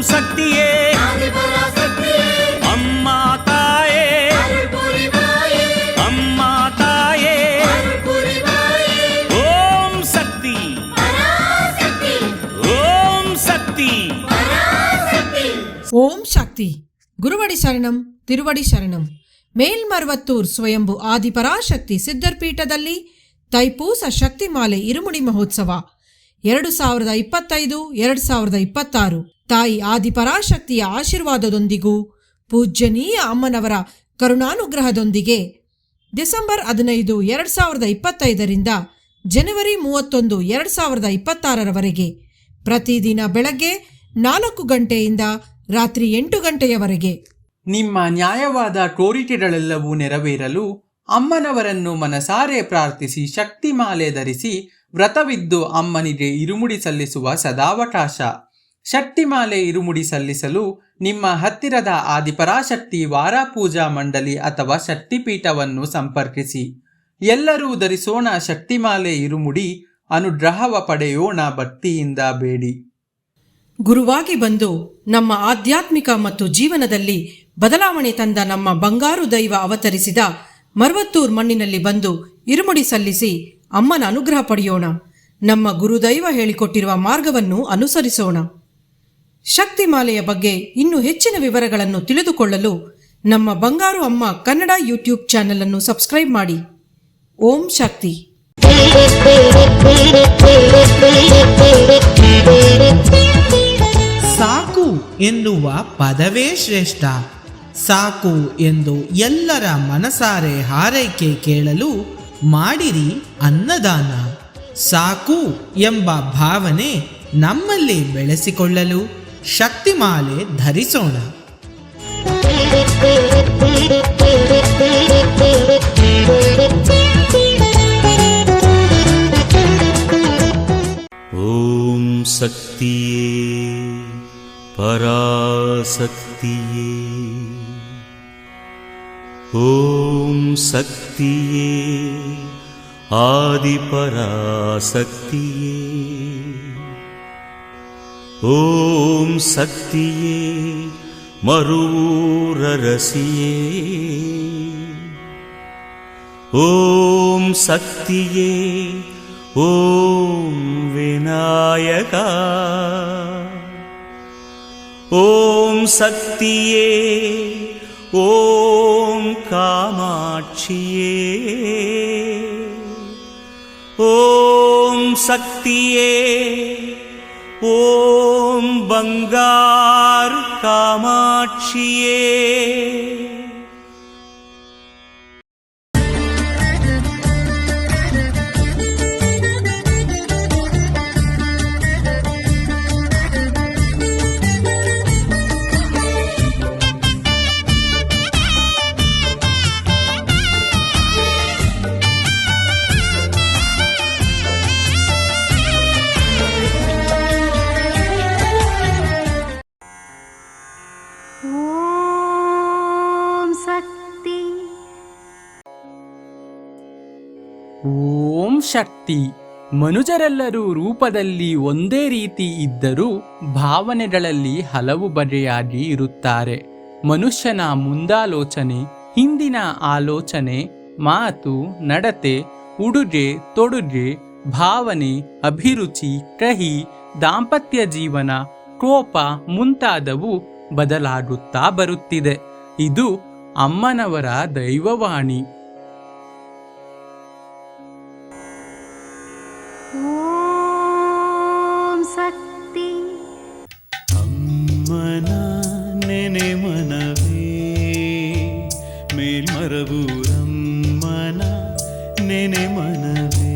ಶಕ್ತಿಯೇ ಅಮ್ಮ ತಾಯೇ, ಅಮ್ಮ ತಾಯೇ, ಓಂ ಶಕ್ತಿ, ಓಂ ಶಕ್ತಿ. ಓಂ ಶಕ್ತಿ. ಗುರುವಡಿ ಶರಣಂ, ತಿರುವಡಿ ಶರಣಂ. ಮೇಲ್ಮರ್ವತ್ತೂರ್ ಸ್ವಯಂಭು ಆದಿಪರಾಶಕ್ತಿ ಸಿದ್ಧರ್ಪೀಠದಲ್ಲಿ ತೈಪೂಸ ಶಕ್ತಿಮಾಲೆ ಇರುಮುಡಿ ಮಹೋತ್ಸವ 2025-2026 ತಾಯಿ ಆದಿಪರಾಶಕ್ತಿಯ ಆಶೀರ್ವಾದದೊಂದಿಗೂ ಪೂಜ್ಯನೀಯ ಅಮ್ಮನವರ ಕರುಣಾನುಗ್ರಹದೊಂದಿಗೆ ಡಿಸೆಂಬರ್ 15, 2025 ಜನವರಿ 31, 2026 ಪ್ರತಿದಿನ ಬೆಳಗ್ಗೆ 4 ಗಂಟೆಯಿಂದ ರಾತ್ರಿ 8 ಗಂಟೆಯವರೆಗೆ. ನಿಮ್ಮ ನ್ಯಾಯವಾದ ಕೋರಿಕೆಗಳೆಲ್ಲವೂ ನೆರವೇರಲು ಅಮ್ಮನವರನ್ನು ಮನಸಾರೆ ಪ್ರಾರ್ಥಿಸಿ ಶಕ್ತಿಮಾಲೆ ಧರಿಸಿ ವ್ರತವಿದ್ದು ಅಮ್ಮನಿಗೆ ಇರುಮುಡಿ ಸಲ್ಲಿಸುವ ಸದಾವಕಾಶ. ಶಕ್ತಿಮಾಲೆ ಇರುಮುಡಿ ಸಲ್ಲಿಸಲು ನಿಮ್ಮ ಹತ್ತಿರದ ಆದಿಪರಾಶಕ್ತಿ ವಾರಾಪೂಜಾ ಮಂಡಳಿ ಅಥವಾ ಶಕ್ತಿಪೀಠವನ್ನು ಸಂಪರ್ಕಿಸಿ. ಎಲ್ಲರೂ ಧರಿಸೋಣ ಶಕ್ತಿಮಾಲೆ ಇರುಮುಡಿ, ಅನುಗ್ರಹವ ಪಡೆಯೋಣ ಭಕ್ತಿಯಿಂದ ಬೇಡಿ. ಗುರುವಾಗಿ ಬಂದು ನಮ್ಮ ಆಧ್ಯಾತ್ಮಿಕ ಮತ್ತು ಜೀವನದಲ್ಲಿ ಬದಲಾವಣೆ ತಂದ ನಮ್ಮ ಬಂಗಾರು ದೈವ ಅವತರಿಸಿದ ಮರ್ವತ್ತೂರ್ ಮಣ್ಣಿನಲ್ಲಿ ಬಂದು ಇರುಮುಡಿ ಸಲ್ಲಿಸಿ ಅಮ್ಮನ ಅನುಗ್ರಹ ಪಡೆಯೋಣ. ನಮ್ಮ ಗುರುದೈವ ಹೇಳಿಕೊಟ್ಟಿರುವ ಮಾರ್ಗವನ್ನು ಅನುಸರಿಸೋಣ. ಶಕ್ತಿಮಾಲೆಯ ಬಗ್ಗೆ ಇನ್ನೂ ಹೆಚ್ಚಿನ ವಿವರಗಳನ್ನು ತಿಳಿದುಕೊಳ್ಳಲು ನಮ್ಮ ಬಂಗಾರು ಅಮ್ಮ ಕನ್ನಡ ಯೂಟ್ಯೂಬ್ ಚಾನೆಲ್ ಅನ್ನು ಸಬ್ಸ್ಕ್ರೈಬ್ ಮಾಡಿ. ಓಂ ಶಕ್ತಿ. ಸಾಕು ಎನ್ನುವ ಪದವೇ ಶ್ರೇಷ್ಠ. ಸಾಕು ಎಂದು ಎಲ್ಲರ ಮನಸಾರೆ ಹಾರೈಕೆ ಕೇಳಲು ಮಾಡಿರಿ ಅನ್ನದಾನ. ಸಾಕು ಎಂಬ ಭಾವನೆ ನಮ್ಮಲ್ಲಿ ಬೆಳೆಸಿಕೊಳ್ಳಲು ಶಕ್ತಿಮಾಲೆ ಧರಿಸೋಣ. ಓಂ ಶಕ್ತಿಯೇ ಪರಾಶಕ್ತಿಯೇ, ಓಂ ಶಕ್ತಿಯೇ ಆದಿಪರಾಶಕ್ತಿಯೇ, ಓಂ ಶಕ್ತಿಯೇ ಮರೂರರಸಿಯೇ, ಓಂ ಶಕ್ತಿಯೇ ಓಂ ವಿನಾಯಕ, ಓಂ ಶಕ್ತಿಯೇ ಓಂ ಕಾಮಾಕ್ಷಿಯೇ, ಓಂ ಶಕ್ತಿಯೇ ಓಂ ಬಂಗಾರು ಕಾಮಾಕ್ಷಿಯೇ. ಓಂ ಶಕ್ತಿ. ಮನುಜರೆಲ್ಲರೂ ರೂಪದಲ್ಲಿ ಒಂದೇ ರೀತಿ ಇದ್ದರೂ ಭಾವನೆಗಳಲ್ಲಿ ಹಲವು ಬಗೆಯಾಗಿ ಇರುತ್ತಾರೆ. ಮನುಷ್ಯನ ಮುಂದಾಲೋಚನೆ, ಹಿಂದಿನ ಆಲೋಚನೆ, ಮಾತು, ನಡತೆ, ಉಡುಗೆ ತೊಡುಗೆ, ಭಾವನೆ, ಅಭಿರುಚಿ, ಕಹಿ, ದಾಂಪತ್ಯ ಜೀವನ, ಕೋಪ ಮುಂತಾದವು ಬದಲಾಗುತ್ತಾ ಬರುತ್ತಿದೆ. ಇದು ಅಮ್ಮನವರ ದೈವವಾಣಿ. ಅಮ್ಮನ ನೆನೆ ಮನವೇ ಮೇಲ್ಮರವೂರಮ್ಮನ ನೆನೆ ಮನವೇ.